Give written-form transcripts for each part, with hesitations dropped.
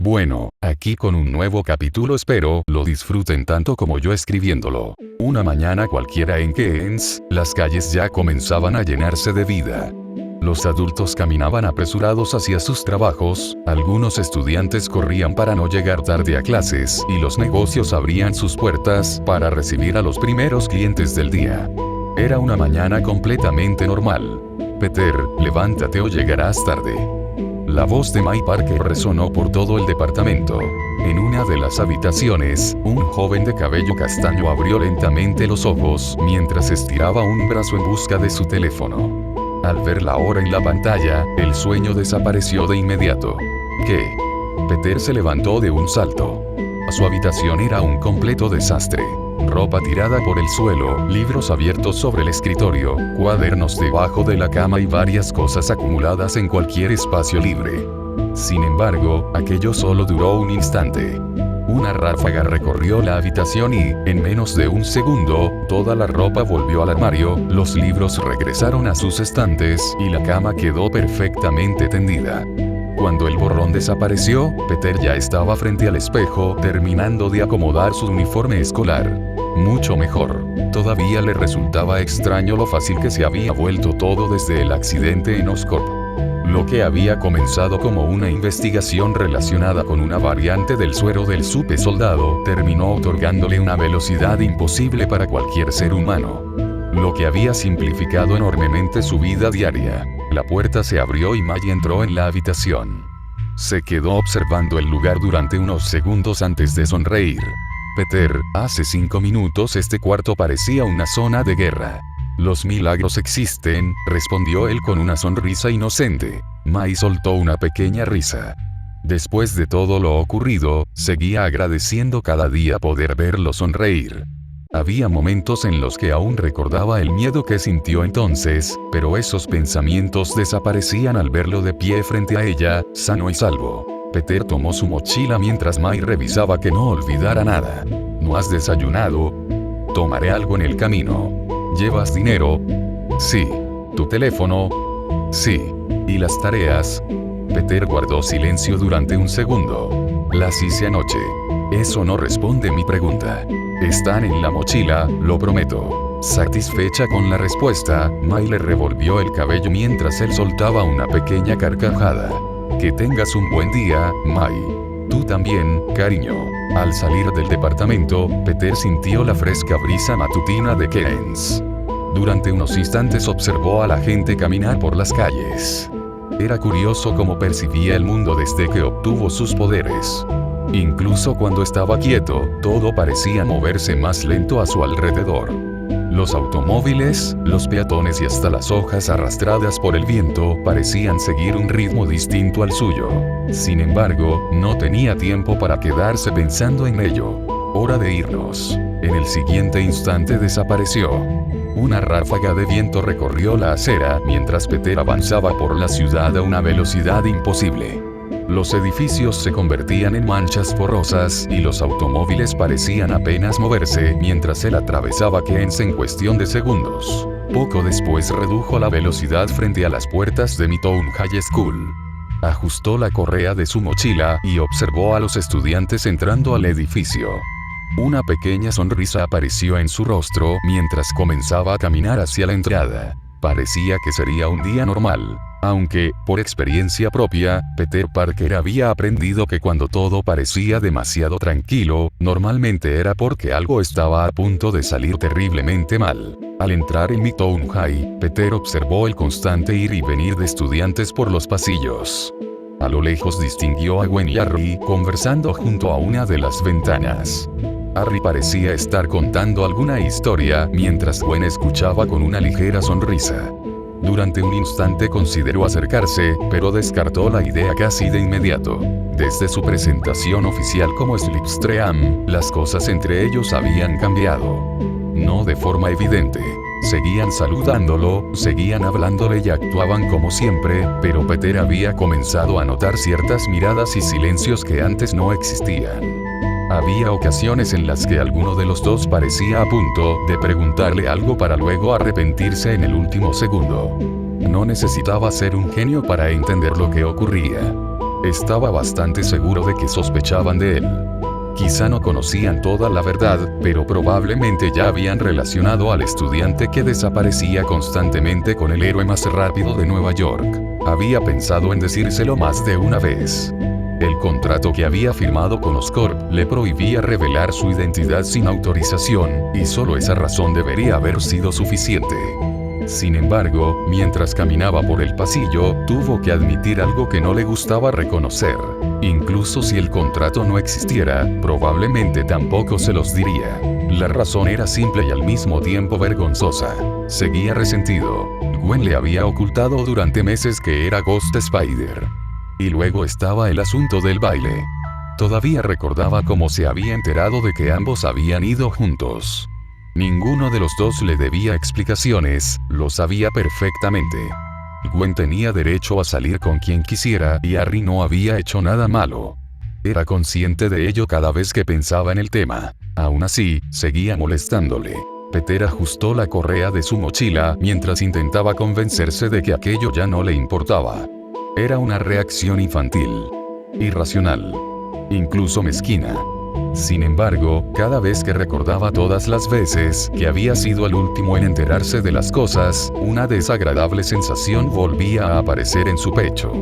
Bueno, aquí con un nuevo capítulo, espero lo disfruten tanto como yo escribiéndolo. Una mañana cualquiera en Keynes, las calles ya comenzaban a llenarse de vida. Los adultos caminaban apresurados hacia sus trabajos, algunos estudiantes corrían para no llegar tarde a clases y los negocios abrían sus puertas para recibir a los primeros clientes del día. Era una mañana completamente normal. Peter, levántate o llegarás tarde. La voz de May Parker resonó por todo el departamento. En una de las habitaciones, un joven de cabello castaño abrió lentamente los ojos mientras estiraba un brazo en busca de su teléfono. Al ver la hora en la pantalla, el sueño desapareció de inmediato. ¿Qué? Peter se levantó de un salto. Su habitación era un completo desastre. Ropa tirada por el suelo, libros abiertos sobre el escritorio, cuadernos debajo de la cama y varias cosas acumuladas en cualquier espacio libre. Sin embargo, aquello solo duró un instante. Una ráfaga recorrió la habitación y, en menos de un segundo, toda la ropa volvió al armario, los libros regresaron a sus estantes y la cama quedó perfectamente tendida. Cuando el borrón desapareció, Peter ya estaba frente al espejo, terminando de acomodar su uniforme escolar. Mucho mejor. Todavía le resultaba extraño lo fácil que se había vuelto todo desde el accidente en Oscorp. Lo que había comenzado como una investigación relacionada con una variante del suero del super soldado, terminó otorgándole una velocidad imposible para cualquier ser humano. Lo que había simplificado enormemente su vida diaria. La puerta se abrió y May entró en la habitación. Se quedó observando el lugar durante unos segundos antes de sonreír. Peter, hace 5 minutos este cuarto parecía una zona de guerra. Los milagros existen, respondió él con una sonrisa inocente. May soltó una pequeña risa. Después de todo lo ocurrido, seguía agradeciendo cada día poder verlo sonreír. Había momentos en los que aún recordaba el miedo que sintió entonces, pero esos pensamientos desaparecían al verlo de pie frente a ella, sano y salvo. Peter tomó su mochila mientras May revisaba que no olvidara nada. ¿No has desayunado? Tomaré algo en el camino. ¿Llevas dinero? Sí. ¿Tu teléfono? Sí. ¿Y las tareas? Peter guardó silencio durante un segundo. Las hice anoche. Eso no responde mi pregunta. Están en la mochila, lo prometo. Satisfecha con la respuesta, May le revolvió el cabello mientras él soltaba una pequeña carcajada. Que tengas un buen día, May. Tú también, cariño. Al salir del departamento, Peter sintió la fresca brisa matutina de Keynes. Durante unos instantes observó a la gente caminar por las calles. Era curioso cómo percibía el mundo desde que obtuvo sus poderes. Incluso cuando estaba quieto, todo parecía moverse más lento a su alrededor. Los automóviles, los peatones y hasta las hojas arrastradas por el viento parecían seguir un ritmo distinto al suyo. Sin embargo, no tenía tiempo para quedarse pensando en ello. Hora de irnos. En el siguiente instante desapareció. Una ráfaga de viento recorrió la acera mientras Peter avanzaba por la ciudad a una velocidad imposible. Los edificios se convertían en manchas borrosas y los automóviles parecían apenas moverse mientras él atravesaba Keynes en cuestión de segundos. Poco después redujo la velocidad frente a las puertas de Midtown High School. Ajustó la correa de su mochila y observó a los estudiantes entrando al edificio. Una pequeña sonrisa apareció en su rostro mientras comenzaba a caminar hacia la entrada. Parecía que sería un día normal. Aunque, por experiencia propia, Peter Parker había aprendido que cuando todo parecía demasiado tranquilo, normalmente era porque algo estaba a punto de salir terriblemente mal. Al entrar en Midtown High, Peter observó el constante ir y venir de estudiantes por los pasillos. A lo lejos distinguió a Gwen y Harry conversando junto a una de las ventanas. Harry parecía estar contando alguna historia, mientras Gwen escuchaba con una ligera sonrisa. Durante un instante consideró acercarse, pero descartó la idea casi de inmediato. Desde su presentación oficial como Slipstream, las cosas entre ellos habían cambiado. No de forma evidente. Seguían saludándolo, seguían hablándole y actuaban como siempre, pero Peter había comenzado a notar ciertas miradas y silencios que antes no existían. Había ocasiones en las que alguno de los dos parecía a punto de preguntarle algo para luego arrepentirse en el último segundo. No necesitaba ser un genio para entender lo que ocurría. Estaba bastante seguro de que sospechaban de él. Quizá no conocían toda la verdad, pero probablemente ya habían relacionado al estudiante que desaparecía constantemente con el héroe más rápido de Nueva York. Había pensado en decírselo más de una vez. El contrato que había firmado con Oscorp le prohibía revelar su identidad sin autorización, y solo esa razón debería haber sido suficiente. Sin embargo, mientras caminaba por el pasillo, tuvo que admitir algo que no le gustaba reconocer. Incluso si el contrato no existiera, probablemente tampoco se los diría. La razón era simple y al mismo tiempo vergonzosa. Seguía resentido. Gwen le había ocultado durante meses que era Ghost Spider. Y luego estaba el asunto del baile. Todavía recordaba cómo se había enterado de que ambos habían ido juntos. Ninguno de los dos le debía explicaciones, lo sabía perfectamente. Gwen tenía derecho a salir con quien quisiera y Harry no había hecho nada malo. Era consciente de ello cada vez que pensaba en el tema. Aún así, seguía molestándole. Peter ajustó la correa de su mochila mientras intentaba convencerse de que aquello ya no le importaba. Era una reacción infantil, irracional, incluso mezquina. Sin embargo, cada vez que recordaba todas las veces que había sido el último en enterarse de las cosas, una desagradable sensación volvía a aparecer en su pecho.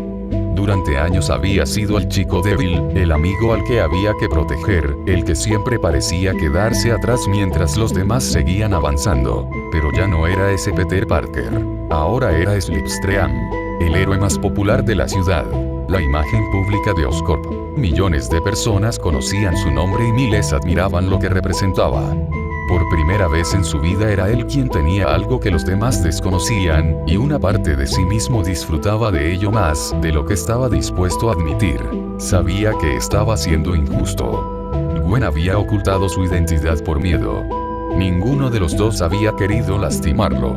Durante años había sido el chico débil, el amigo al que había que proteger, el que siempre parecía quedarse atrás mientras los demás seguían avanzando. Pero ya no era ese Peter Parker. Ahora era Slipstream, el héroe más popular de la ciudad. La imagen pública de Oscorp. Millones de personas conocían su nombre y miles admiraban lo que representaba. Por primera vez en su vida era él quien tenía algo que los demás desconocían, y una parte de sí mismo disfrutaba de ello más de lo que estaba dispuesto a admitir. Sabía que estaba siendo injusto. Gwen había ocultado su identidad por miedo. Ninguno de los dos había querido lastimarlo.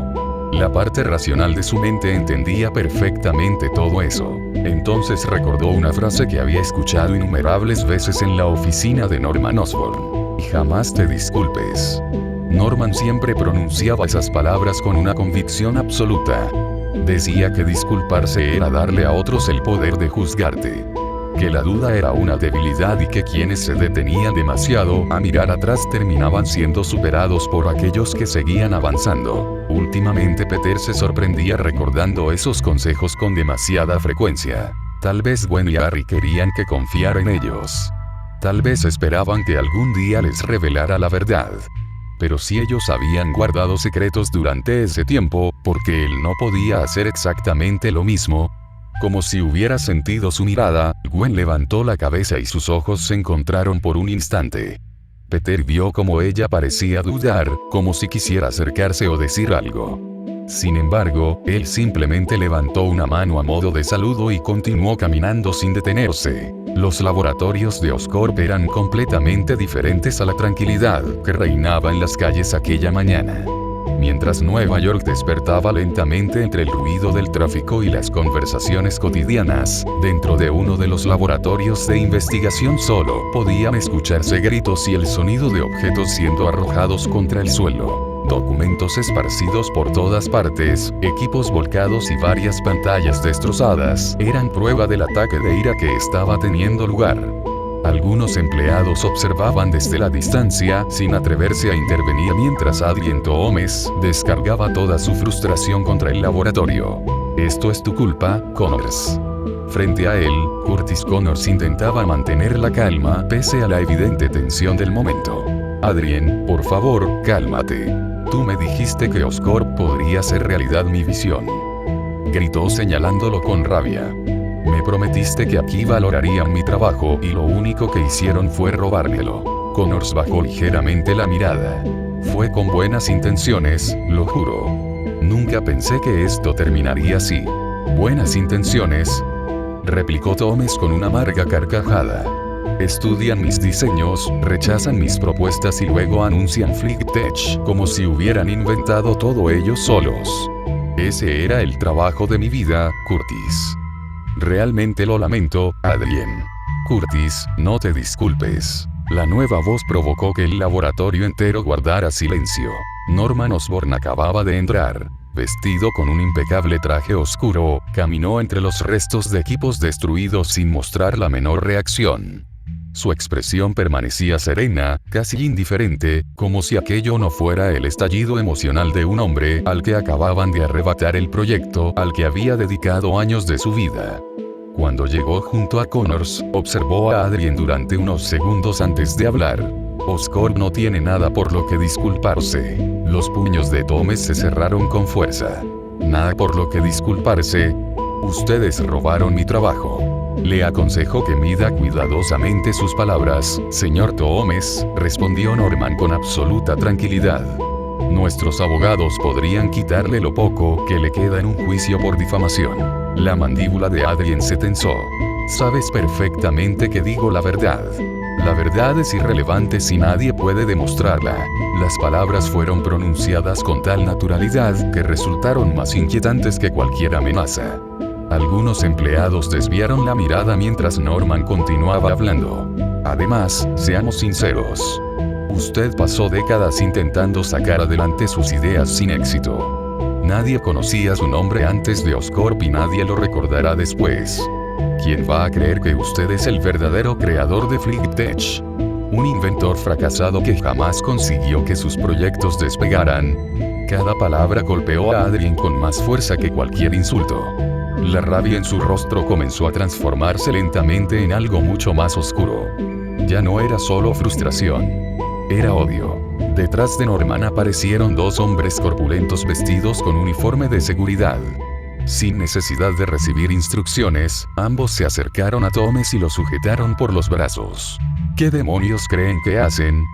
La parte racional de su mente entendía perfectamente todo eso. Entonces recordó una frase que había escuchado innumerables veces en la oficina de Norman Osborn. Jamás te disculpes. Norman siempre pronunciaba esas palabras con una convicción absoluta. Decía que disculparse era darle a otros el poder de juzgarte. Que la duda era una debilidad y que quienes se detenían demasiado a mirar atrás terminaban siendo superados por aquellos que seguían avanzando. Últimamente Peter se sorprendía recordando esos consejos con demasiada frecuencia. Tal vez Gwen y Harry querían que confiara en ellos. Tal vez esperaban que algún día les revelara la verdad. Pero si ellos habían guardado secretos durante ese tiempo, ¿por qué él no podía hacer exactamente lo mismo? Como si hubiera sentido su mirada, Gwen levantó la cabeza y sus ojos se encontraron por un instante. Peter vio cómo ella parecía dudar, como si quisiera acercarse o decir algo. Sin embargo, él simplemente levantó una mano a modo de saludo y continuó caminando sin detenerse. Los laboratorios de Oscorp eran completamente diferentes a la tranquilidad que reinaba en las calles aquella mañana. Mientras Nueva York despertaba lentamente entre el ruido del tráfico y las conversaciones cotidianas, dentro de uno de los laboratorios de investigación solo podían escucharse gritos y el sonido de objetos siendo arrojados contra el suelo. Documentos esparcidos por todas partes, equipos volcados y varias pantallas destrozadas eran prueba del ataque de ira que estaba teniendo lugar. Algunos empleados observaban desde la distancia, sin atreverse a intervenir mientras Adrien Toomes descargaba toda su frustración contra el laboratorio. Esto es tu culpa, Connors. Frente a él, Curtis Connors intentaba mantener la calma pese a la evidente tensión del momento. Adrien, por favor, cálmate. Tú me dijiste que Oscorp podría hacer realidad mi visión. Gritó señalándolo con rabia. Me prometiste que aquí valorarían mi trabajo y lo único que hicieron fue robármelo. Connors bajó ligeramente la mirada. Fue con buenas intenciones, lo juro. Nunca pensé que esto terminaría así. ¿Buenas intenciones?, replicó Toomes con una amarga carcajada. Estudian mis diseños, rechazan mis propuestas y luego anuncian FlickTech como si hubieran inventado todo ellos solos. Ese era el trabajo de mi vida, Curtis. Realmente lo lamento, Adrien. Curtis, no te disculpes. La nueva voz provocó que el laboratorio entero guardara silencio. Norman Osborn acababa de entrar. vestido con un impecable traje oscuro, caminó entre los restos de equipos destruidos sin mostrar la menor reacción. Su expresión permanecía serena, casi indiferente, como si aquello no fuera el estallido emocional de un hombre al que acababan de arrebatar el proyecto al que había dedicado años de su vida. Cuando llegó junto a Connors, observó a Adrien durante unos segundos antes de hablar. Oscorp no tiene nada por lo que disculparse. Los puños de Thomas se cerraron con fuerza. Nada por lo que disculparse. Ustedes robaron mi trabajo. Le aconsejo que mida cuidadosamente sus palabras, señor Thomas, respondió Norman con absoluta tranquilidad. Nuestros abogados podrían quitarle lo poco que le queda en un juicio por difamación. La mandíbula de Adrien se tensó. Sabes perfectamente que digo la verdad. La verdad es irrelevante si nadie puede demostrarla. Las palabras fueron pronunciadas con tal naturalidad que resultaron más inquietantes que cualquier amenaza. Algunos empleados desviaron la mirada mientras Norman continuaba hablando. Además, seamos sinceros. Usted pasó décadas intentando sacar adelante sus ideas sin éxito. Nadie conocía su nombre antes de Oscorp y nadie lo recordará después. ¿Quién va a creer que usted es el verdadero creador de FleetTech? Un inventor fracasado que jamás consiguió que sus proyectos despegaran. Cada palabra golpeó a Adrien con más fuerza que cualquier insulto. La rabia en su rostro comenzó a transformarse lentamente en algo mucho más oscuro. Ya no era solo frustración. Era odio. Detrás de Norman aparecieron dos hombres corpulentos vestidos con uniforme de seguridad. Sin necesidad de recibir instrucciones, ambos se acercaron a Thomas y lo sujetaron por los brazos. ¿Qué demonios creen que hacen?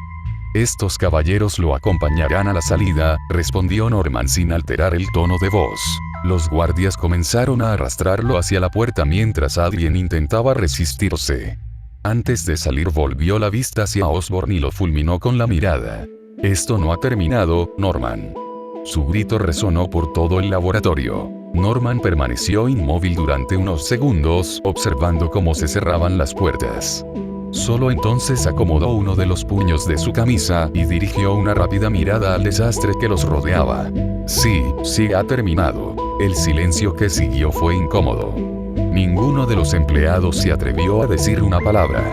Estos caballeros lo acompañarán a la salida, respondió Norman sin alterar el tono de voz. Los guardias comenzaron a arrastrarlo hacia la puerta mientras Adrien intentaba resistirse. Antes de salir volvió la vista hacia Osborn y lo fulminó con la mirada. Esto no ha terminado, Norman. Su grito resonó por todo el laboratorio. Norman permaneció inmóvil durante unos segundos, observando cómo se cerraban las puertas. Solo entonces acomodó uno de los puños de su camisa y dirigió una rápida mirada al desastre que los rodeaba. Sí, ha terminado. El silencio que siguió fue incómodo. Ninguno de los empleados se atrevió a decir una palabra.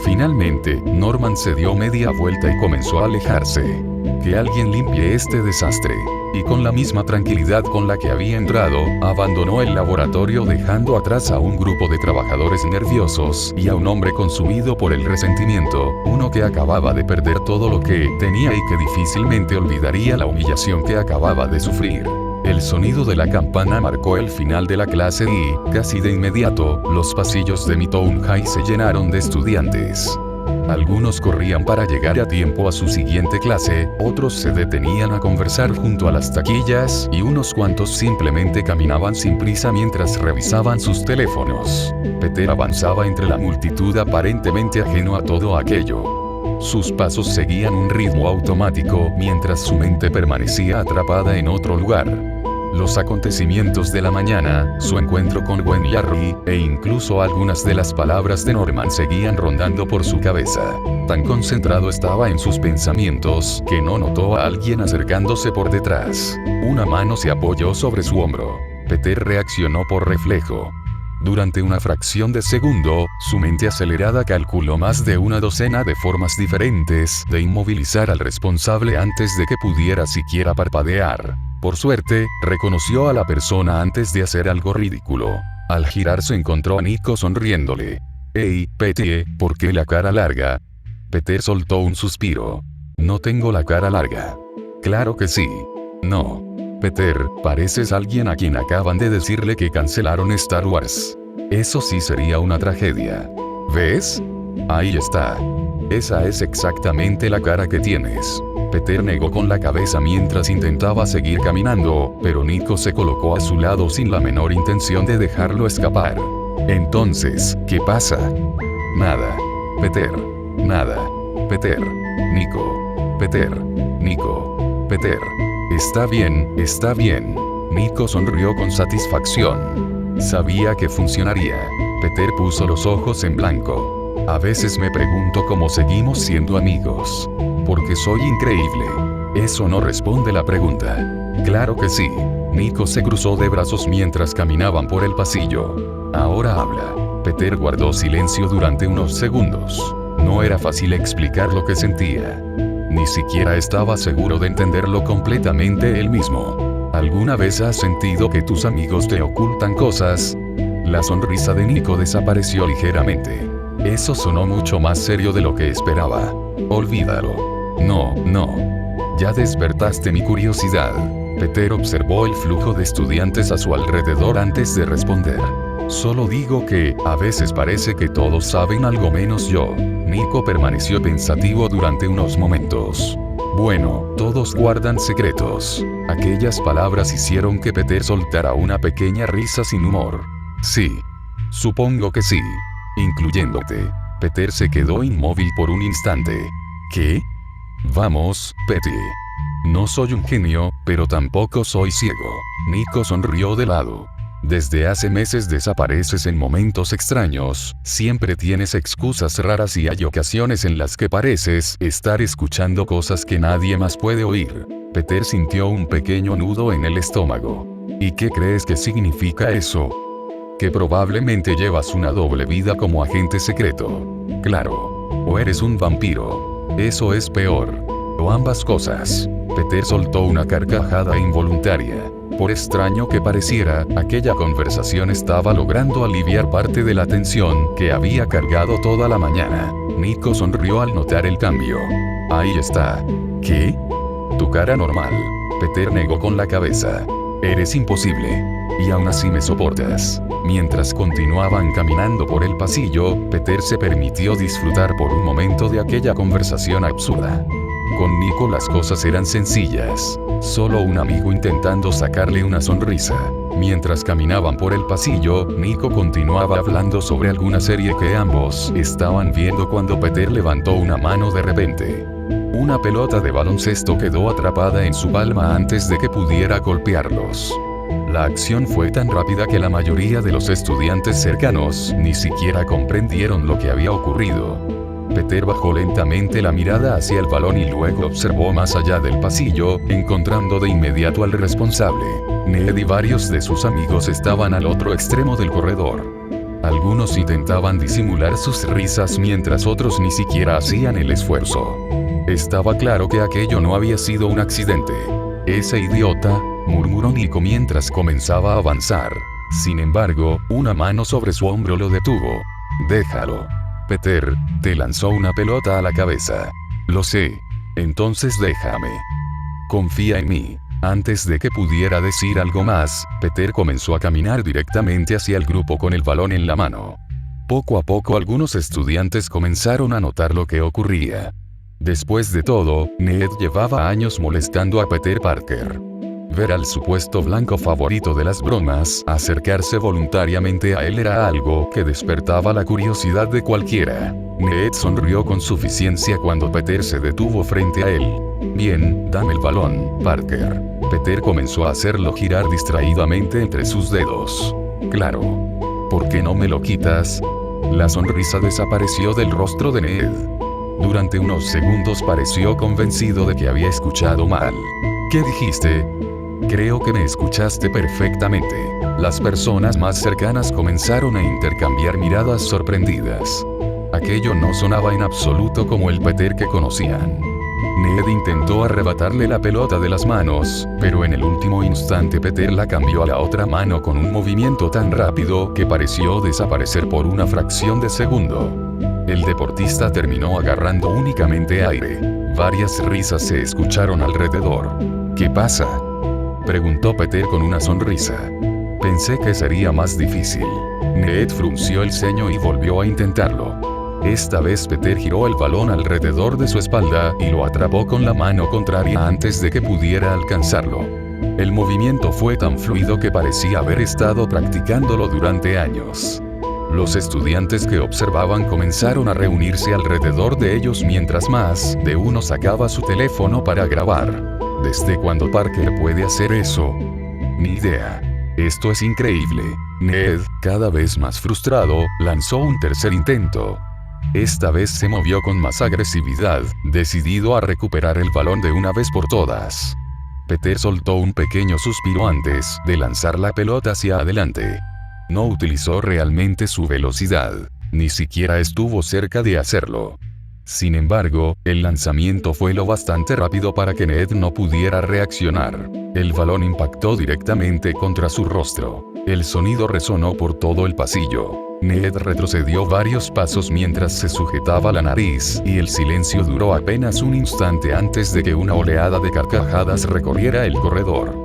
Finalmente, Norman se dio media vuelta y comenzó a alejarse. Que alguien limpie este desastre. Y con la misma tranquilidad con la que había entrado, abandonó el laboratorio dejando atrás a un grupo de trabajadores nerviosos y a un hombre consumido por el resentimiento, uno que acababa de perder todo lo que tenía y que difícilmente olvidaría la humillación que acababa de sufrir. El sonido de la campana marcó el final de la clase y, casi de inmediato, los pasillos de Midtown High se llenaron de estudiantes. Algunos corrían para llegar a tiempo a su siguiente clase, otros se detenían a conversar junto a las taquillas y unos cuantos simplemente caminaban sin prisa mientras revisaban sus teléfonos. Peter avanzaba entre la multitud aparentemente ajeno a todo aquello. Sus pasos seguían un ritmo automático mientras su mente permanecía atrapada en otro lugar. Los acontecimientos de la mañana, su encuentro con Gwen y Harry, e incluso algunas de las palabras de Norman seguían rondando por su cabeza. Tan concentrado estaba en sus pensamientos que no notó a alguien acercándose por detrás. Una mano se apoyó sobre su hombro. Peter reaccionó por reflejo. Durante una fracción de segundo, su mente acelerada calculó más de una docena de formas diferentes de inmovilizar al responsable antes de que pudiera siquiera parpadear. Por suerte, reconoció a la persona antes de hacer algo ridículo. Al girarse encontró a Nico sonriéndole. «Hey, Petey, ¿por qué la cara larga?» Peter soltó un suspiro. «No tengo la cara larga». «Claro que sí». «No. Peter, pareces alguien a quien acaban de decirle que cancelaron Star Wars. Eso sí sería una tragedia. ¿Ves? Ahí está. Esa es exactamente la cara que tienes». Peter negó con la cabeza mientras intentaba seguir caminando, pero Nico se colocó a su lado sin la menor intención de dejarlo escapar. «Entonces, ¿qué pasa?» «Nada. Peter. Nada. Peter. Nico. Peter. Nico. Peter. Está bien, está bien». Nico sonrió con satisfacción. Sabía que funcionaría. Peter puso los ojos en blanco. «A veces me pregunto cómo seguimos siendo amigos. Porque soy increíble». «Eso no responde la pregunta». «Claro que sí. Nico se cruzó de brazos mientras caminaban por el pasillo. Ahora habla. Peter guardó silencio durante unos segundos. No era fácil explicar lo que sentía. Ni siquiera estaba seguro de entenderlo completamente él mismo. ¿Alguna vez has sentido que tus amigos te ocultan cosas? La sonrisa de Nico desapareció ligeramente. Eso sonó mucho más serio de lo que esperaba. Olvídalo. No. Ya despertaste mi curiosidad. Peter observó el flujo de estudiantes a su alrededor antes de responder. Solo digo que, a veces parece que todos saben algo menos yo. Nico permaneció pensativo durante unos momentos. Bueno, todos guardan secretos. Aquellas palabras hicieron que Peter soltara una pequeña risa sin humor. Sí. Supongo que sí. Incluyéndote. Peter se quedó inmóvil por un instante. ¿Qué? Vamos, Petty. No soy un genio, pero tampoco soy ciego. Nico sonrió de lado. Desde hace meses desapareces en momentos extraños, siempre tienes excusas raras y hay ocasiones en las que pareces estar escuchando cosas que nadie más puede oír. Peter sintió un pequeño nudo en el estómago. ¿Y qué crees que significa eso? Que probablemente llevas una doble vida como agente secreto. Claro. O eres un vampiro. Eso es peor. O ambas cosas. Peter soltó una carcajada involuntaria. Por extraño que pareciera, aquella conversación estaba logrando aliviar parte de la tensión que había cargado toda la mañana. Nico sonrió al notar el cambio. Ahí está. ¿Qué? Tu cara normal. Peter negó con la cabeza. Eres imposible. Y aún así me soportas. Mientras continuaban caminando por el pasillo, Peter se permitió disfrutar por un momento de aquella conversación absurda. Con Nico las cosas eran sencillas. Solo un amigo intentando sacarle una sonrisa. Mientras caminaban por el pasillo, Nico continuaba hablando sobre alguna serie que ambos estaban viendo cuando Peter levantó una mano de repente. Una pelota de baloncesto quedó atrapada en su palma antes de que pudiera golpearlos. La acción fue tan rápida que la mayoría de los estudiantes cercanos ni siquiera comprendieron lo que había ocurrido. Peter bajó lentamente la mirada hacia el balón y luego observó más allá del pasillo, encontrando de inmediato al responsable. Ned y varios de sus amigos estaban al otro extremo del corredor. Algunos intentaban disimular sus risas mientras otros ni siquiera hacían el esfuerzo. Estaba claro que aquello no había sido un accidente. Ese idiota, murmuró Nico mientras comenzaba a avanzar. Sin embargo, una mano sobre su hombro lo detuvo. Déjalo. Peter, te lanzó una pelota a la cabeza. Lo sé. Entonces déjame. Confía en mí. Antes de que pudiera decir algo más, Peter comenzó a caminar directamente hacia el grupo con el balón en la mano. Poco a poco algunos estudiantes comenzaron a notar lo que ocurría. Después de todo, Ned llevaba años molestando a Peter Parker. Ver al supuesto blanco favorito de las bromas acercarse voluntariamente a él era algo que despertaba la curiosidad de cualquiera. Ned sonrió con suficiencia cuando Peter se detuvo frente a él. Bien, dame el balón, Parker. Peter comenzó a hacerlo girar distraídamente entre sus dedos. Claro. ¿Por qué no me lo quitas? La sonrisa desapareció del rostro de Ned. Durante unos segundos pareció convencido de que había escuchado mal. ¿Qué dijiste? Creo que me escuchaste perfectamente. Las personas más cercanas comenzaron a intercambiar miradas sorprendidas. Aquello no sonaba en absoluto como el Peter que conocían. Ned intentó arrebatarle la pelota de las manos, pero en el último instante Peter la cambió a la otra mano con un movimiento tan rápido que pareció desaparecer por una fracción de segundo. El deportista terminó agarrando únicamente aire. Varias risas se escucharon alrededor. ¿Qué pasa?, preguntó Peter con una sonrisa. Pensé que sería más difícil. Ned frunció el ceño y volvió a intentarlo. Esta vez Peter giró el balón alrededor de su espalda y lo atrapó con la mano contraria antes de que pudiera alcanzarlo. El movimiento fue tan fluido que parecía haber estado practicándolo durante años. Los estudiantes que observaban comenzaron a reunirse alrededor de ellos mientras más de uno sacaba su teléfono para grabar. ¿Desde cuándo Parker puede hacer eso? Ni idea. Esto es increíble. Ned, cada vez más frustrado, lanzó un tercer intento. Esta vez se movió con más agresividad, decidido a recuperar el balón de una vez por todas. Peter soltó un pequeño suspiro antes de lanzar la pelota hacia adelante. No utilizó realmente su velocidad. Ni siquiera estuvo cerca de hacerlo. Sin embargo, el lanzamiento fue lo bastante rápido para que Ned no pudiera reaccionar. El balón impactó directamente contra su rostro. El sonido resonó por todo el pasillo. Ned retrocedió varios pasos mientras se sujetaba la nariz, y el silencio duró apenas un instante antes de que una oleada de carcajadas recorriera el corredor.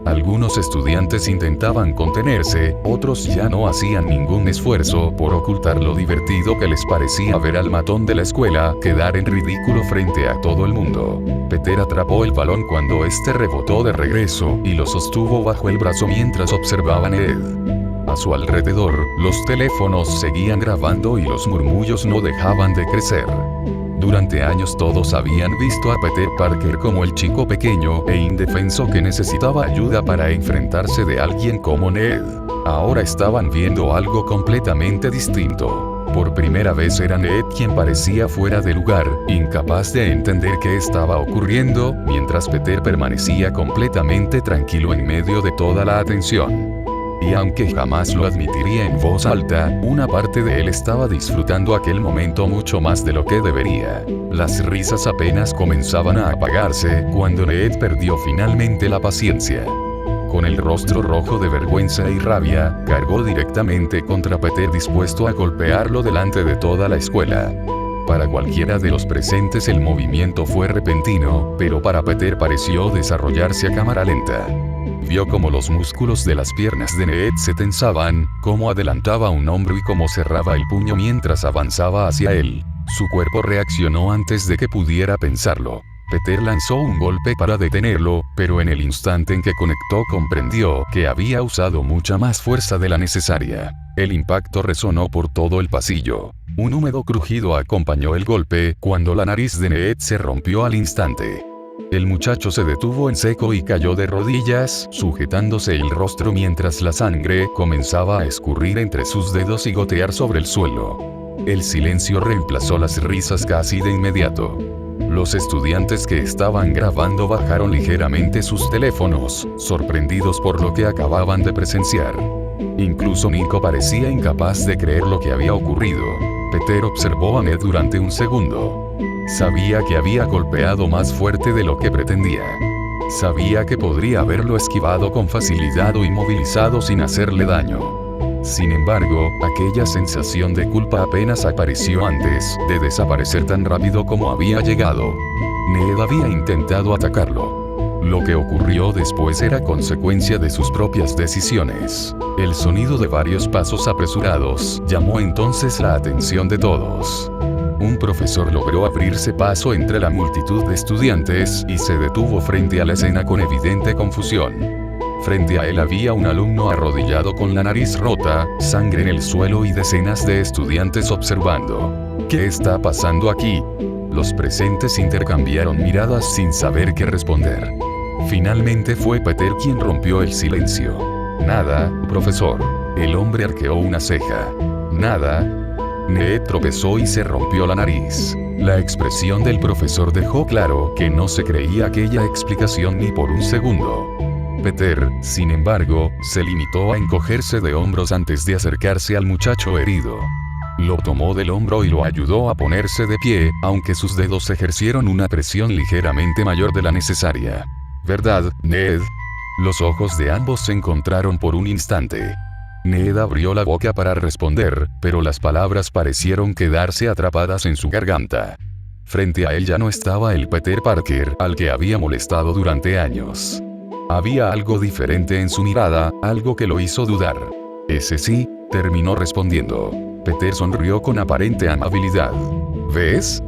Algunos estudiantes intentaban contenerse, otros ya no hacían ningún esfuerzo por ocultar lo divertido que les parecía ver al matón de la escuela quedar en ridículo frente a todo el mundo. Peter atrapó el balón cuando este rebotó de regreso y lo sostuvo bajo el brazo mientras observaba a Ned. A su alrededor, los teléfonos seguían grabando y los murmullos no dejaban de crecer. Durante años todos habían visto a Peter Parker como el chico pequeño e indefenso que necesitaba ayuda para enfrentarse de alguien como Ned. Ahora estaban viendo algo completamente distinto. Por primera vez era Ned quien parecía fuera de lugar, incapaz de entender qué estaba ocurriendo, mientras Peter permanecía completamente tranquilo en medio de toda la atención. Y aunque jamás lo admitiría en voz alta, una parte de él estaba disfrutando aquel momento mucho más de lo que debería. Las risas apenas comenzaban a apagarse cuando Ned perdió finalmente la paciencia. Con el rostro rojo de vergüenza y rabia, cargó directamente contra Peter dispuesto a golpearlo delante de toda la escuela. Para cualquiera de los presentes el movimiento fue repentino, pero para Peter pareció desarrollarse a cámara lenta. Vio cómo los músculos de las piernas de Ned se tensaban, cómo adelantaba un hombro y cómo cerraba el puño mientras avanzaba hacia él. Su cuerpo reaccionó antes de que pudiera pensarlo. Peter lanzó un golpe para detenerlo, pero en el instante en que conectó comprendió que había usado mucha más fuerza de la necesaria. El impacto resonó por todo el pasillo. Un húmedo crujido acompañó el golpe cuando la nariz de Ned se rompió al instante. El muchacho se detuvo en seco y cayó de rodillas, sujetándose el rostro mientras la sangre comenzaba a escurrir entre sus dedos y gotear sobre el suelo. El silencio reemplazó las risas casi de inmediato. Los estudiantes que estaban grabando bajaron ligeramente sus teléfonos, sorprendidos por lo que acababan de presenciar. Incluso Nico parecía incapaz de creer lo que había ocurrido. Peter observó a Ned durante un segundo. Sabía que había golpeado más fuerte de lo que pretendía. Sabía que podría haberlo esquivado con facilidad o inmovilizado sin hacerle daño. Sin embargo, aquella sensación de culpa apenas apareció antes de desaparecer tan rápido como había llegado. Ned había intentado atacarlo. Lo que ocurrió después era consecuencia de sus propias decisiones. El sonido de varios pasos apresurados llamó entonces la atención de todos. Un profesor logró abrirse paso entre la multitud de estudiantes y se detuvo frente a la escena con evidente confusión. Frente a él había un alumno arrodillado con la nariz rota, sangre en el suelo y decenas de estudiantes observando. ¿Qué está pasando aquí? Los presentes intercambiaron miradas sin saber qué responder. Finalmente fue Peter quien rompió el silencio. Nada, profesor. El hombre arqueó una ceja. Nada. Ned tropezó y se rompió la nariz. La expresión del profesor dejó claro que no se creía aquella explicación ni por un segundo. Peter, sin embargo, se limitó a encogerse de hombros antes de acercarse al muchacho herido. Lo tomó del hombro y lo ayudó a ponerse de pie, aunque sus dedos ejercieron una presión ligeramente mayor de la necesaria. ¿Verdad, Ned? Los ojos de ambos se encontraron por un instante. Ned abrió la boca para responder, pero las palabras parecieron quedarse atrapadas en su garganta. Frente a él ya no estaba el Peter Parker al que había molestado durante años. Había algo diferente en su mirada, algo que lo hizo dudar. Ese sí, terminó respondiendo. Peter sonrió con aparente amabilidad. ¿Ves?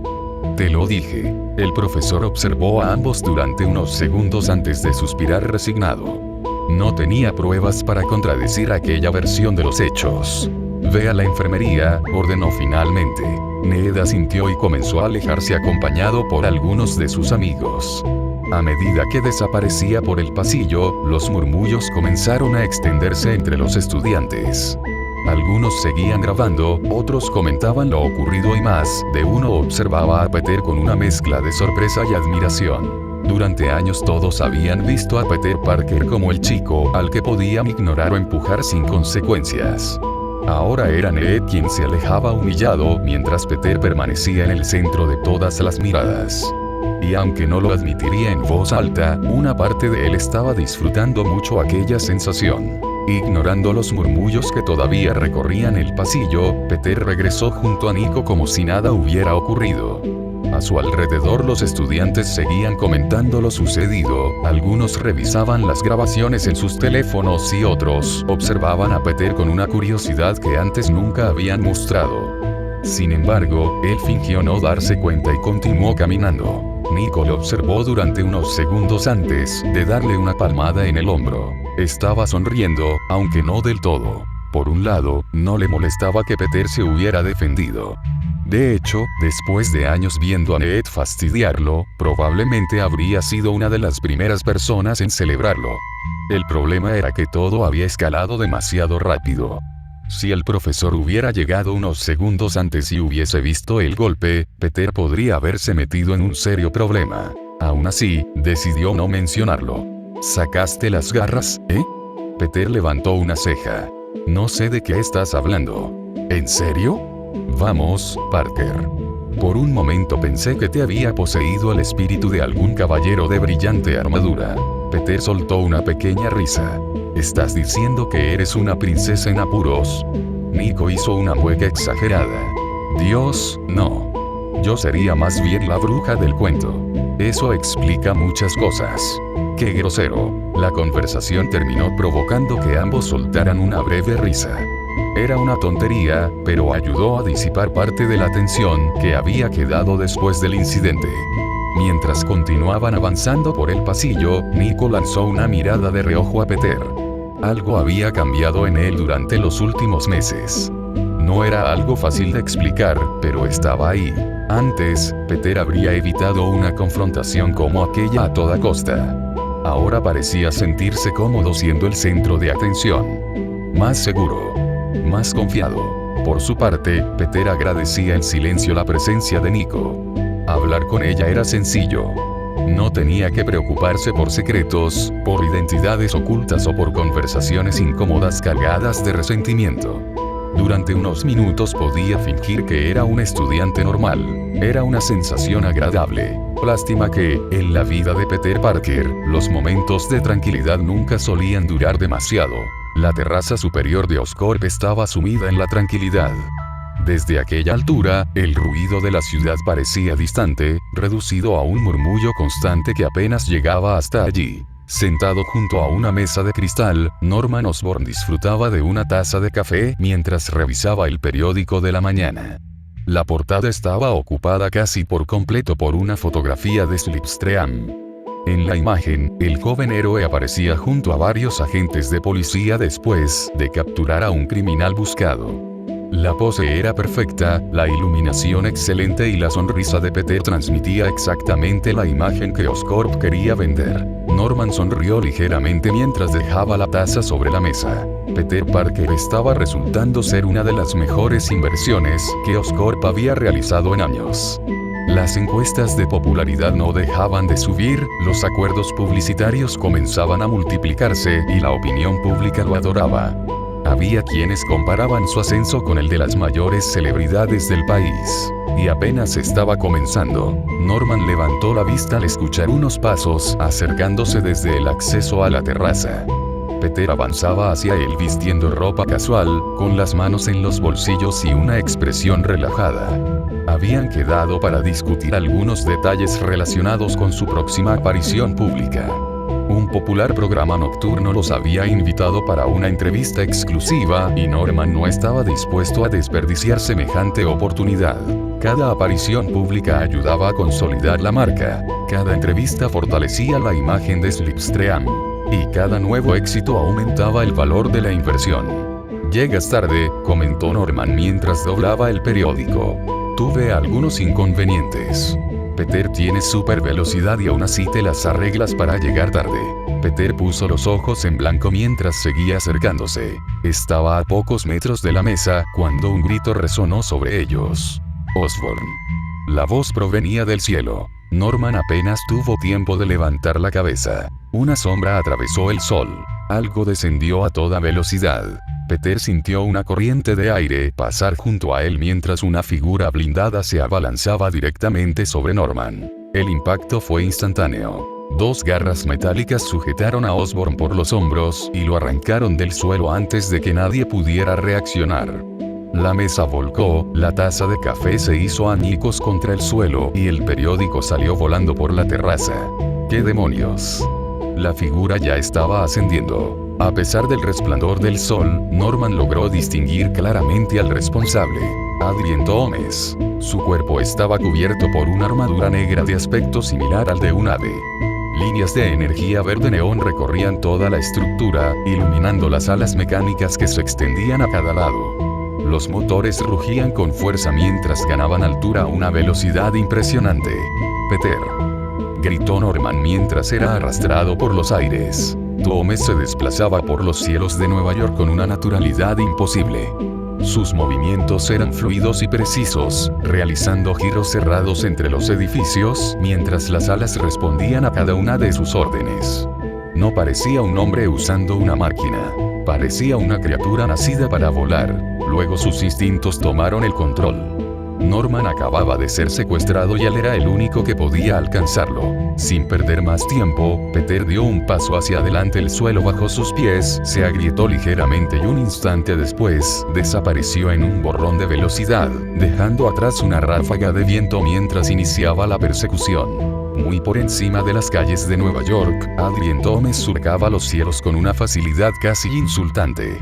Te lo dije. El profesor observó a ambos durante unos segundos antes de suspirar resignado. No tenía pruebas para contradecir aquella versión de los hechos. Ve a la enfermería, ordenó finalmente. Ned asintió y comenzó a alejarse acompañado por algunos de sus amigos. A medida que desaparecía por el pasillo, los murmullos comenzaron a extenderse entre los estudiantes. Algunos seguían grabando, otros comentaban lo ocurrido y más de uno observaba a Peter con una mezcla de sorpresa y admiración. Durante años todos habían visto a Peter Parker como el chico al que podían ignorar o empujar sin consecuencias. Ahora era Ned quien se alejaba humillado mientras Peter permanecía en el centro de todas las miradas. Y aunque no lo admitiría en voz alta, una parte de él estaba disfrutando mucho aquella sensación. Ignorando los murmullos que todavía recorrían el pasillo, Peter regresó junto a Nico como si nada hubiera ocurrido. A su alrededor los estudiantes seguían comentando lo sucedido, algunos revisaban las grabaciones en sus teléfonos y otros observaban a Peter con una curiosidad que antes nunca habían mostrado. Sin embargo, él fingió no darse cuenta y continuó caminando. Nico lo observó durante unos segundos antes de darle una palmada en el hombro. Estaba sonriendo, aunque no del todo. Por un lado, no le molestaba que Peter se hubiera defendido. De hecho, después de años viendo a Ned fastidiarlo, probablemente habría sido una de las primeras personas en celebrarlo. El problema era que todo había escalado demasiado rápido. Si el profesor hubiera llegado unos segundos antes y hubiese visto el golpe, Peter podría haberse metido en un serio problema. Aún así, decidió no mencionarlo. ¿Sacaste las garras, eh? Peter levantó una ceja. No sé de qué estás hablando. ¿En serio? Vamos, Parker. Por un momento pensé que te había poseído el espíritu de algún caballero de brillante armadura. Peter soltó una pequeña risa. ¿Estás diciendo que eres una princesa en apuros? Nico hizo una mueca exagerada. Dios, no. Yo sería más bien la bruja del cuento. Eso explica muchas cosas. ¡Qué grosero! La conversación terminó provocando que ambos soltaran una breve risa. Era una tontería, pero ayudó a disipar parte de la tensión que había quedado después del incidente. Mientras continuaban avanzando por el pasillo, Nico lanzó una mirada de reojo a Peter. Algo había cambiado en él durante los últimos meses. No era algo fácil de explicar, pero estaba ahí. Antes, Peter habría evitado una confrontación como aquella a toda costa. Ahora parecía sentirse cómodo siendo el centro de atención. Más seguro. Más confiado. Por su parte, Peter agradecía en silencio la presencia de Nico. Hablar con ella era sencillo. No tenía que preocuparse por secretos, por identidades ocultas o por conversaciones incómodas cargadas de resentimiento. Durante unos minutos podía fingir que era un estudiante normal. Era una sensación agradable. Lástima que, en la vida de Peter Parker, los momentos de tranquilidad nunca solían durar demasiado. La terraza superior de Oscorp estaba sumida en la tranquilidad. Desde aquella altura, el ruido de la ciudad parecía distante, reducido a un murmullo constante que apenas llegaba hasta allí. Sentado junto a una mesa de cristal, Norman Osborn disfrutaba de una taza de café mientras revisaba el periódico de la mañana. La portada estaba ocupada casi por completo por una fotografía de Slipstream. En la imagen, el joven héroe aparecía junto a varios agentes de policía después de capturar a un criminal buscado. La pose era perfecta, la iluminación excelente y la sonrisa de Peter transmitía exactamente la imagen que Oscorp quería vender. Norman sonrió ligeramente mientras dejaba la taza sobre la mesa. Peter Parker estaba resultando ser una de las mejores inversiones que Oscorp había realizado en años. Las encuestas de popularidad no dejaban de subir, los acuerdos publicitarios comenzaban a multiplicarse y la opinión pública lo adoraba. Había quienes comparaban su ascenso con el de las mayores celebridades del país. Y apenas estaba comenzando. Norman levantó la vista al escuchar unos pasos acercándose desde el acceso a la terraza. Peter avanzaba hacia él vistiendo ropa casual, con las manos en los bolsillos y una expresión relajada. Habían quedado para discutir algunos detalles relacionados con su próxima aparición pública. Un popular programa nocturno los había invitado para una entrevista exclusiva y Norman no estaba dispuesto a desperdiciar semejante oportunidad. Cada aparición pública ayudaba a consolidar la marca, cada entrevista fortalecía la imagen de Slipstream, y cada nuevo éxito aumentaba el valor de la inversión. Llegas tarde, comentó Norman mientras doblaba el periódico. Tuve algunos inconvenientes. Peter tiene super velocidad y aún así te las arreglas para llegar tarde. Peter puso los ojos en blanco mientras seguía acercándose. Estaba a pocos metros de la mesa cuando un grito resonó sobre ellos. Osborn. La voz provenía del cielo. Norman apenas tuvo tiempo de levantar la cabeza. Una sombra atravesó el sol. Algo descendió a toda velocidad. Peter sintió una corriente de aire pasar junto a él mientras una figura blindada se abalanzaba directamente sobre Norman. El impacto fue instantáneo. Dos garras metálicas sujetaron a Osborn por los hombros y lo arrancaron del suelo antes de que nadie pudiera reaccionar. La mesa volcó, la taza de café se hizo añicos contra el suelo y el periódico salió volando por la terraza. ¡Qué demonios! La figura ya estaba ascendiendo. A pesar del resplandor del sol, Norman logró distinguir claramente al responsable. Adrien Toomes. Su cuerpo estaba cubierto por una armadura negra de aspecto similar al de un ave. Líneas de energía verde neón recorrían toda la estructura, iluminando las alas mecánicas que se extendían a cada lado. Los motores rugían con fuerza mientras ganaban altura a una velocidad impresionante. «Peter», gritó Norman mientras era arrastrado por los aires. Toomes se desplazaba por los cielos de Nueva York con una naturalidad imposible. Sus movimientos eran fluidos y precisos, realizando giros cerrados entre los edificios, mientras las alas respondían a cada una de sus órdenes. No parecía un hombre usando una máquina. Parecía una criatura nacida para volar. Luego sus instintos tomaron el control. Norman acababa de ser secuestrado y él era el único que podía alcanzarlo. Sin perder más tiempo, Peter dio un paso hacia adelante. El suelo bajo sus pies se agrietó ligeramente y un instante después, desapareció en un borrón de velocidad, dejando atrás una ráfaga de viento mientras iniciaba la persecución. Muy por encima de las calles de Nueva York, Adrien Toomes surcaba los cielos con una facilidad casi insultante.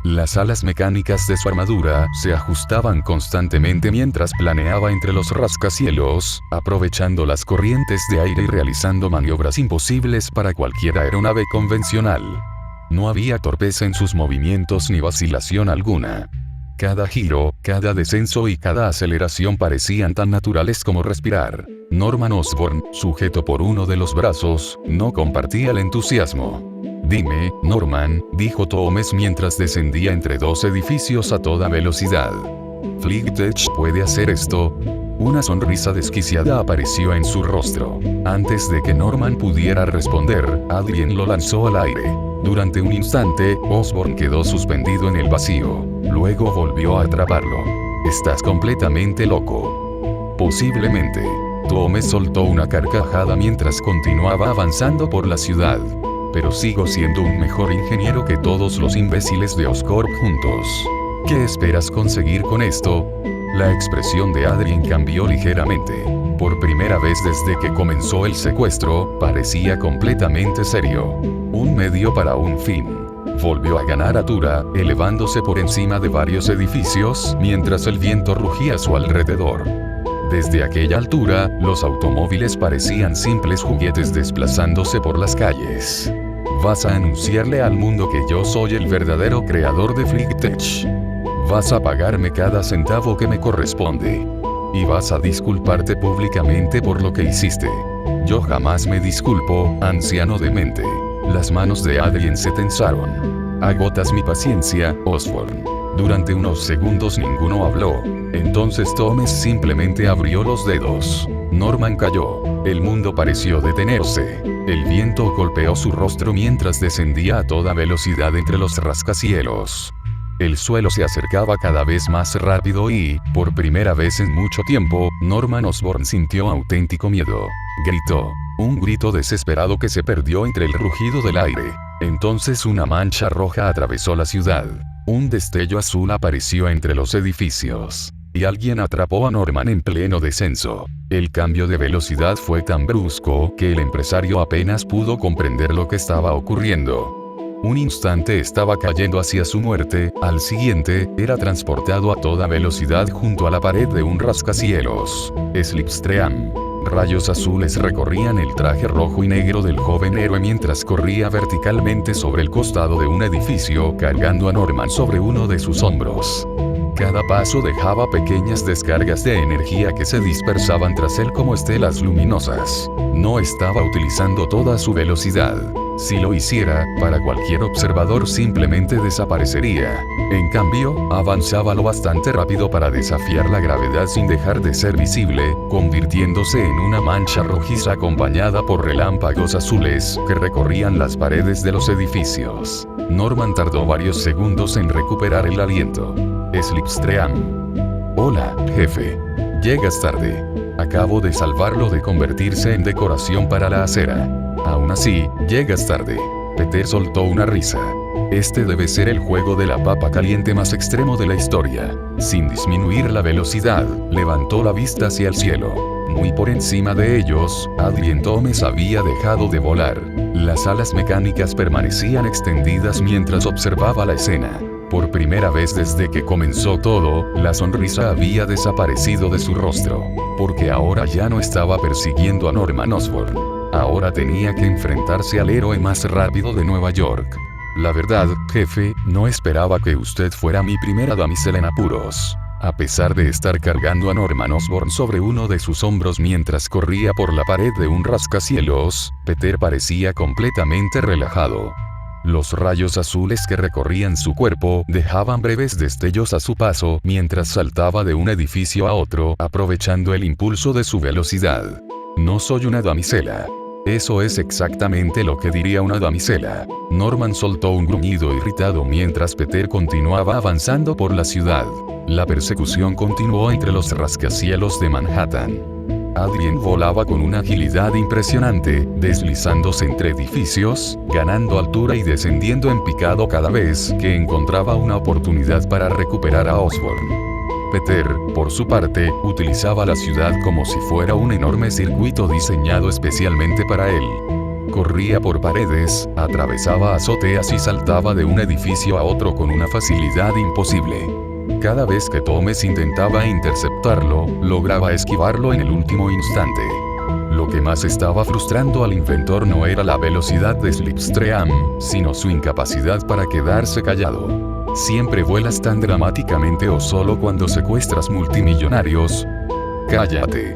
Las alas mecánicas de su armadura se ajustaban constantemente mientras planeaba entre los rascacielos, aprovechando las corrientes de aire y realizando maniobras imposibles para cualquier aeronave convencional. No había torpeza en sus movimientos ni vacilación alguna. Cada giro, cada descenso y cada aceleración parecían tan naturales como respirar. Norman Osborn, sujeto por uno de los brazos, no compartía el entusiasmo. «Dime, Norman», dijo Toomes mientras descendía entre dos edificios a toda velocidad. «¿Fleetech puede hacer esto?» Una sonrisa desquiciada apareció en su rostro. Antes de que Norman pudiera responder, Adrien lo lanzó al aire. Durante un instante, Osborn quedó suspendido en el vacío. Luego volvió a atraparlo. «Estás completamente loco». «Posiblemente». Toomes soltó una carcajada mientras continuaba avanzando por la ciudad. «Pero sigo siendo un mejor ingeniero que todos los imbéciles de Oscorp juntos. ¿Qué esperas conseguir con esto?» La expresión de Adrien cambió ligeramente. Por primera vez desde que comenzó el secuestro, parecía completamente serio. Un medio para un fin. Volvió a ganar altura, elevándose por encima de varios edificios, mientras el viento rugía a su alrededor. Desde aquella altura, los automóviles parecían simples juguetes desplazándose por las calles. «Vas a anunciarle al mundo que yo soy el verdadero creador de Fleetech. Vas a pagarme cada centavo que me corresponde. Y vas a disculparte públicamente por lo que hiciste». «Yo jamás me disculpo, anciano demente». Las manos de Adrien se tensaron. «Agotas mi paciencia, Osborn». Durante unos segundos ninguno habló. Entonces Toomes simplemente abrió los dedos. Norman cayó. El mundo pareció detenerse. El viento golpeó su rostro mientras descendía a toda velocidad entre los rascacielos. El suelo se acercaba cada vez más rápido y, por primera vez en mucho tiempo, Norman Osborn sintió auténtico miedo. Gritó. Un grito desesperado que se perdió entre el rugido del aire. Entonces una mancha roja atravesó la ciudad. Un destello azul apareció entre los edificios. Y alguien atrapó a Norman en pleno descenso. El cambio de velocidad fue tan brusco que el empresario apenas pudo comprender lo que estaba ocurriendo. Un instante estaba cayendo hacia su muerte, al siguiente, era transportado a toda velocidad junto a la pared de un rascacielos. Slipstream. Rayos azules recorrían el traje rojo y negro del joven héroe mientras corría verticalmente sobre el costado de un edificio, cargando a Norman sobre uno de sus hombros. Cada paso dejaba pequeñas descargas de energía que se dispersaban tras él como estelas luminosas. No estaba utilizando toda su velocidad. Si lo hiciera, para cualquier observador simplemente desaparecería. En cambio, avanzaba lo bastante rápido para desafiar la gravedad sin dejar de ser visible, convirtiéndose en una mancha rojiza acompañada por relámpagos azules que recorrían las paredes de los edificios. Norman tardó varios segundos en recuperar el aliento. Slipstream. Hola, jefe. Llegas tarde. Acabo de salvarlo de convertirse en decoración para la acera. Aún así, llegas tarde. Peter soltó una risa. Este debe ser el juego de la papa caliente más extremo de la historia. Sin disminuir la velocidad, levantó la vista hacia el cielo. Muy por encima de ellos, Adrien Thomas había dejado de volar. Las alas mecánicas permanecían extendidas mientras observaba la escena. Por primera vez desde que comenzó todo, la sonrisa había desaparecido de su rostro. Porque ahora ya no estaba persiguiendo a Norman Osborn. Ahora tenía que enfrentarse al héroe más rápido de Nueva York. La verdad, jefe, no esperaba que usted fuera mi primera damisela en apuros. A pesar de estar cargando a Norman Osborn sobre uno de sus hombros mientras corría por la pared de un rascacielos, Peter parecía completamente relajado. Los rayos azules que recorrían su cuerpo dejaban breves destellos a su paso mientras saltaba de un edificio a otro, aprovechando el impulso de su velocidad. No soy una damisela. Eso es exactamente lo que diría una damisela. Norman soltó un gruñido irritado mientras Peter continuaba avanzando por la ciudad. La persecución continuó entre los rascacielos de Manhattan. Adrien volaba con una agilidad impresionante, deslizándose entre edificios, ganando altura y descendiendo en picado cada vez que encontraba una oportunidad para recuperar a Osborn. Peter, por su parte, utilizaba la ciudad como si fuera un enorme circuito diseñado especialmente para él. Corría por paredes, atravesaba azoteas y saltaba de un edificio a otro con una facilidad imposible. Cada vez que Thomas intentaba interceptarlo, lograba esquivarlo en el último instante. Lo que más estaba frustrando al inventor no era la velocidad de Slipstream, sino su incapacidad para quedarse callado. ¿Siempre vuelas tan dramáticamente o solo cuando secuestras multimillonarios? Cállate.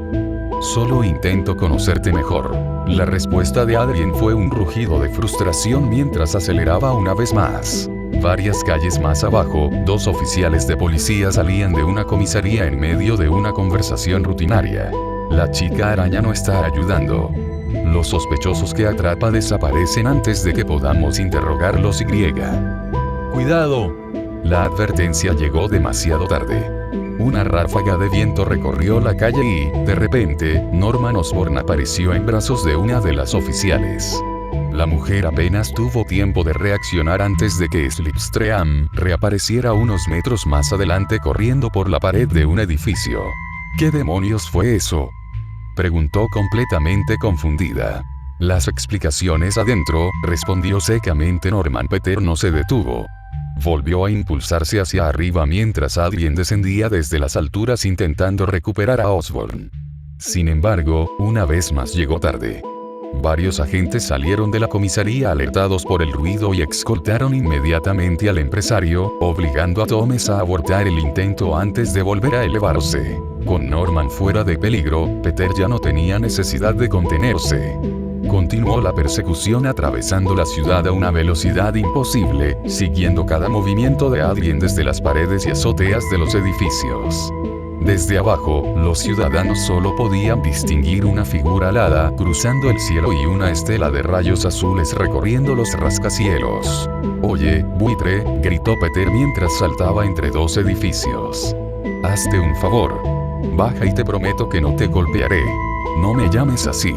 Solo intento conocerte mejor. La respuesta de Adrien fue un rugido de frustración mientras aceleraba una vez más. Varias calles más abajo, dos oficiales de policía salían de una comisaría en medio de una conversación rutinaria. La chica araña no está ayudando. Los sospechosos que atrapa desaparecen antes de que podamos interrogarlos y griega. ¡Cuidado! La advertencia llegó demasiado tarde. Una ráfaga de viento recorrió la calle y, de repente, Norman Osborn apareció en brazos de una de las oficiales. La mujer apenas tuvo tiempo de reaccionar antes de que Slipstream reapareciera unos metros más adelante corriendo por la pared de un edificio. ¿Qué demonios fue eso?, preguntó completamente confundida. Las explicaciones adentro, respondió secamente Norman. Peter no se detuvo. Volvió a impulsarse hacia arriba mientras Adrien descendía desde las alturas intentando recuperar a Osborn. Sin embargo, una vez más llegó tarde. Varios agentes salieron de la comisaría alertados por el ruido y escoltaron inmediatamente al empresario, obligando a Thomas a abortar el intento antes de volver a elevarse. Con Norman fuera de peligro, Peter ya no tenía necesidad de contenerse. Continuó la persecución atravesando la ciudad a una velocidad imposible, siguiendo cada movimiento de Adrien desde las paredes y azoteas de los edificios. Desde abajo, los ciudadanos solo podían distinguir una figura alada cruzando el cielo y una estela de rayos azules recorriendo los rascacielos. «Oye, buitre», gritó Peter mientras saltaba entre dos edificios. «Hazte un favor. Baja y te prometo que no te golpearé. No me llames así».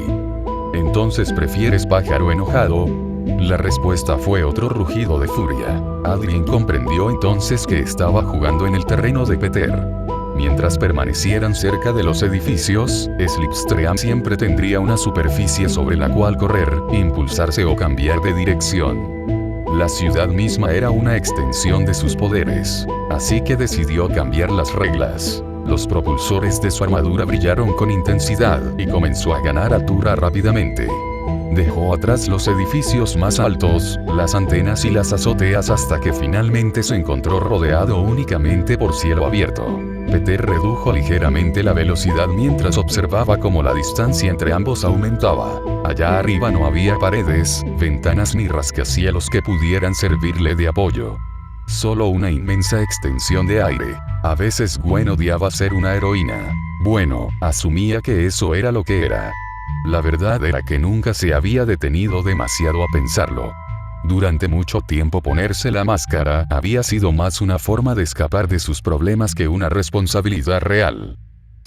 «¿Entonces prefieres pájaro enojado?». La respuesta fue otro rugido de furia. Adrien comprendió entonces que estaba jugando en el terreno de Peter. Mientras permanecieran cerca de los edificios, Slipstream siempre tendría una superficie sobre la cual correr, impulsarse o cambiar de dirección. La ciudad misma era una extensión de sus poderes, así que decidió cambiar las reglas. Los propulsores de su armadura brillaron con intensidad y comenzó a ganar altura rápidamente. Dejó atrás los edificios más altos, las antenas y las azoteas hasta que finalmente se encontró rodeado únicamente por cielo abierto. Peter redujo ligeramente la velocidad mientras observaba cómo la distancia entre ambos aumentaba. Allá arriba no había paredes, ventanas ni rascacielos que pudieran servirle de apoyo. Solo una inmensa extensión de aire. A veces Gwen odiaba ser una heroína. Bueno, asumía que eso era lo que era. La verdad era que nunca se había detenido demasiado a pensarlo. Durante mucho tiempo ponerse la máscara había sido más una forma de escapar de sus problemas que una responsabilidad real.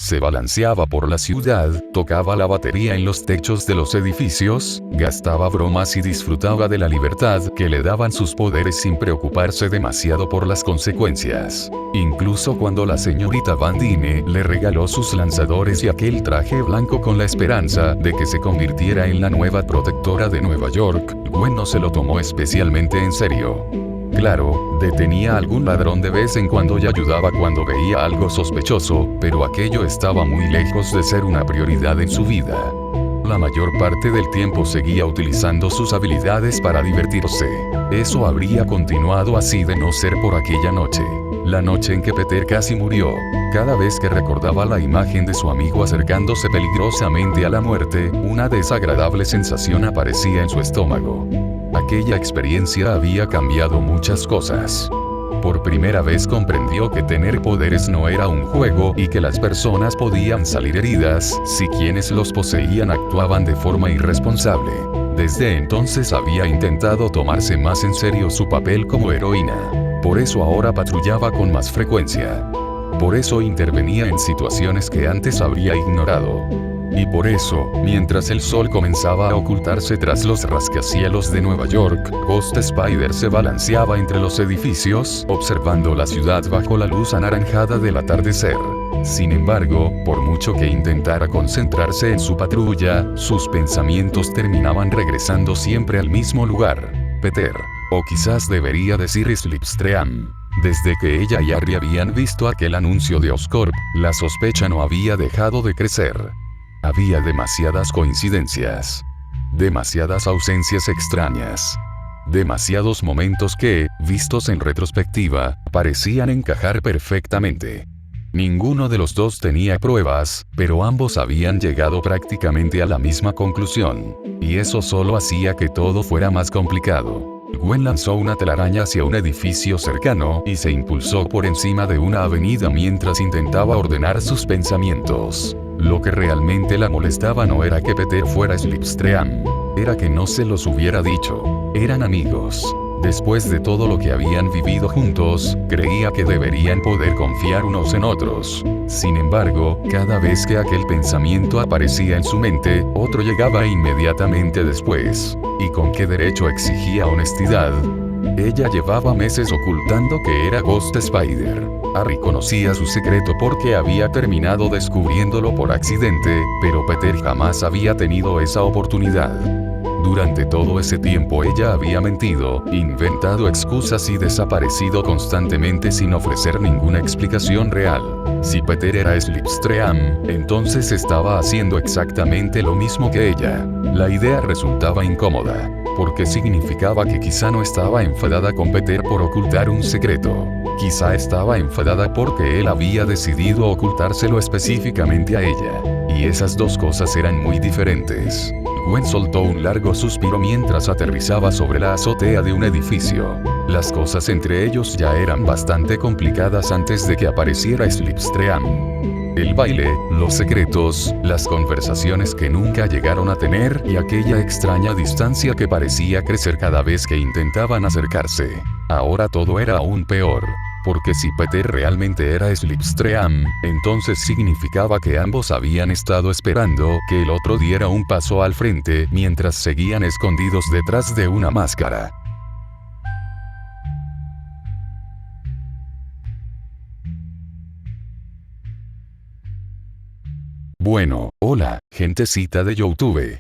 Se balanceaba por la ciudad, tocaba la batería en los techos de los edificios, gastaba bromas y disfrutaba de la libertad que le daban sus poderes sin preocuparse demasiado por las consecuencias. Incluso cuando la señorita Van Dyne le regaló sus lanzadores y aquel traje blanco con la esperanza de que se convirtiera en la nueva protectora de Nueva York, Gwen no se lo tomó especialmente en serio. Claro, detenía a algún ladrón de vez en cuando y ayudaba cuando veía algo sospechoso, pero aquello estaba muy lejos de ser una prioridad en su vida. La mayor parte del tiempo seguía utilizando sus habilidades para divertirse. Eso habría continuado así de no ser por aquella noche. La noche en que Peter casi murió. Cada vez que recordaba la imagen de su amigo acercándose peligrosamente a la muerte, una desagradable sensación aparecía en su estómago. Aquella experiencia había cambiado muchas cosas. Por primera vez comprendió que tener poderes no era un juego y que las personas podían salir heridas si quienes los poseían actuaban de forma irresponsable. Desde entonces había intentado tomarse más en serio su papel como heroína. Por eso ahora patrullaba con más frecuencia. Por eso intervenía en situaciones que antes habría ignorado. Y por eso, mientras el sol comenzaba a ocultarse tras los rascacielos de Nueva York, Ghost Spider se balanceaba entre los edificios, observando la ciudad bajo la luz anaranjada del atardecer. Sin embargo, por mucho que intentara concentrarse en su patrulla, sus pensamientos terminaban regresando siempre al mismo lugar. Peter. O quizás debería decir Slipstream. Desde que ella y Harry habían visto aquel anuncio de Oscorp, la sospecha no había dejado de crecer. Había demasiadas coincidencias. Demasiadas ausencias extrañas. Demasiados momentos que, vistos en retrospectiva, parecían encajar perfectamente. Ninguno de los dos tenía pruebas, pero ambos habían llegado prácticamente a la misma conclusión. Y eso solo hacía que todo fuera más complicado. Gwen lanzó una telaraña hacia un edificio cercano y se impulsó por encima de una avenida mientras intentaba ordenar sus pensamientos. Lo que realmente la molestaba no era que Peter fuera Slipstream, era que no se los hubiera dicho. Eran amigos. Después de todo lo que habían vivido juntos, creía que deberían poder confiar unos en otros. Sin embargo, cada vez que aquel pensamiento aparecía en su mente, otro llegaba inmediatamente después. ¿Y con qué derecho exigía honestidad? Ella llevaba meses ocultando que era Ghost Spider. Harry conocía su secreto porque había terminado descubriéndolo por accidente, pero Peter jamás había tenido esa oportunidad. Durante todo ese tiempo ella había mentido, inventado excusas y desaparecido constantemente sin ofrecer ninguna explicación real. Si Peter era Slipstream, entonces estaba haciendo exactamente lo mismo que ella. La idea resultaba incómoda, porque significaba que quizá no estaba enfadada con Peter por ocultar un secreto. Quizá estaba enfadada porque él había decidido ocultárselo específicamente a ella. Y esas dos cosas eran muy diferentes. Gwen soltó un largo suspiro mientras aterrizaba sobre la azotea de un edificio. Las cosas entre ellos ya eran bastante complicadas antes de que apareciera Slipstream. El baile, los secretos, las conversaciones que nunca llegaron a tener y aquella extraña distancia que parecía crecer cada vez que intentaban acercarse. Ahora todo era aún peor. Porque si Peter realmente era Slipstream, entonces significaba que ambos habían estado esperando que el otro diera un paso al frente mientras seguían escondidos detrás de una máscara. Bueno, hola, gentecita de YouTube.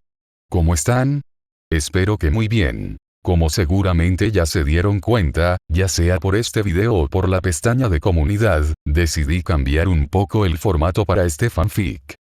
¿Cómo están? Espero que muy bien. Como seguramente ya se dieron cuenta, ya sea por este video o por la pestaña de comunidad, decidí cambiar un poco el formato para este fanfic.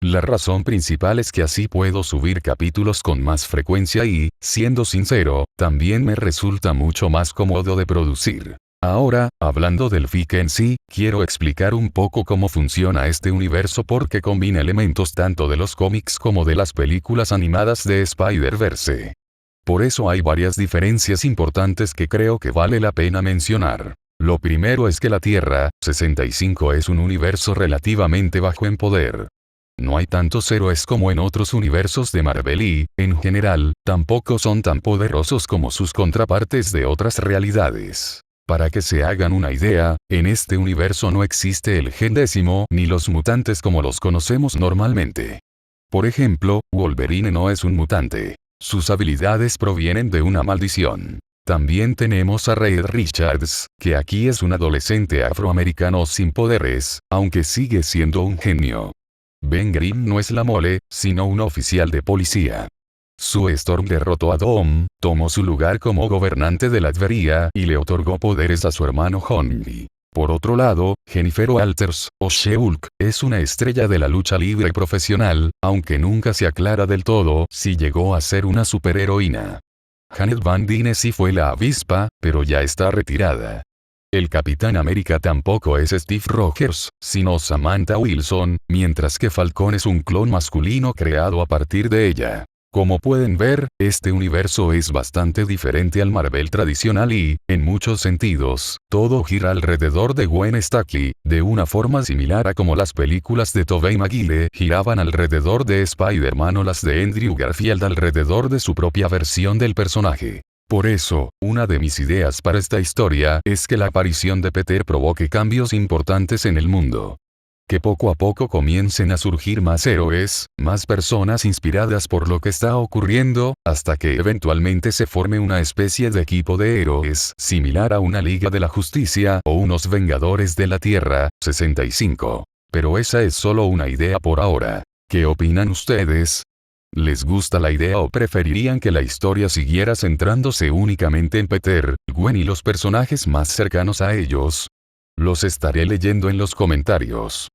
La razón principal es que así puedo subir capítulos con más frecuencia y, siendo sincero, también me resulta mucho más cómodo de producir. Ahora, hablando del fic en sí, quiero explicar un poco cómo funciona este universo porque combina elementos tanto de los cómics como de las películas animadas de Spider-Verse. Por eso hay varias diferencias importantes que creo que vale la pena mencionar. Lo primero es que la Tierra, 65 es un universo relativamente bajo en poder. No hay tantos héroes como en otros universos de Marvel y, en general, tampoco son tan poderosos como sus contrapartes de otras realidades. Para que se hagan una idea, en este universo no existe el Gen Décimo ni los mutantes como los conocemos normalmente. Por ejemplo, Wolverine no es un mutante. Sus habilidades provienen de una maldición. También tenemos a Reed Richards, que aquí es un adolescente afroamericano sin poderes, aunque sigue siendo un genio. Ben Grimm no es la Mole, sino un oficial de policía. Sue Storm derrotó a Doom, tomó su lugar como gobernante de Latveria y le otorgó poderes a su hermano Honey. Por otro lado, Jennifer Walters, o She-Hulk, es una estrella de la lucha libre profesional, aunque nunca se aclara del todo si llegó a ser una superheroína. Janet Van Dyne sí fue la avispa, pero ya está retirada. El Capitán América tampoco es Steve Rogers, sino Samantha Wilson, mientras que Falcón es un clon masculino creado a partir de ella. Como pueden ver, este universo es bastante diferente al Marvel tradicional y, en muchos sentidos, todo gira alrededor de Gwen Stacy, de una forma similar a como las películas de Tobey Maguire giraban alrededor de Spider-Man o las de Andrew Garfield alrededor de su propia versión del personaje. Por eso, una de mis ideas para esta historia es que la aparición de Peter provoque cambios importantes en el mundo. Que poco a poco comiencen a surgir más héroes, más personas inspiradas por lo que está ocurriendo, hasta que eventualmente se forme una especie de equipo de héroes similar a una Liga de la Justicia o unos Vengadores de la Tierra, 65. Pero esa es solo una idea por ahora. ¿Qué opinan ustedes? ¿Les gusta la idea o preferirían que la historia siguiera centrándose únicamente en Peter, Gwen y los personajes más cercanos a ellos? Los estaré leyendo en los comentarios.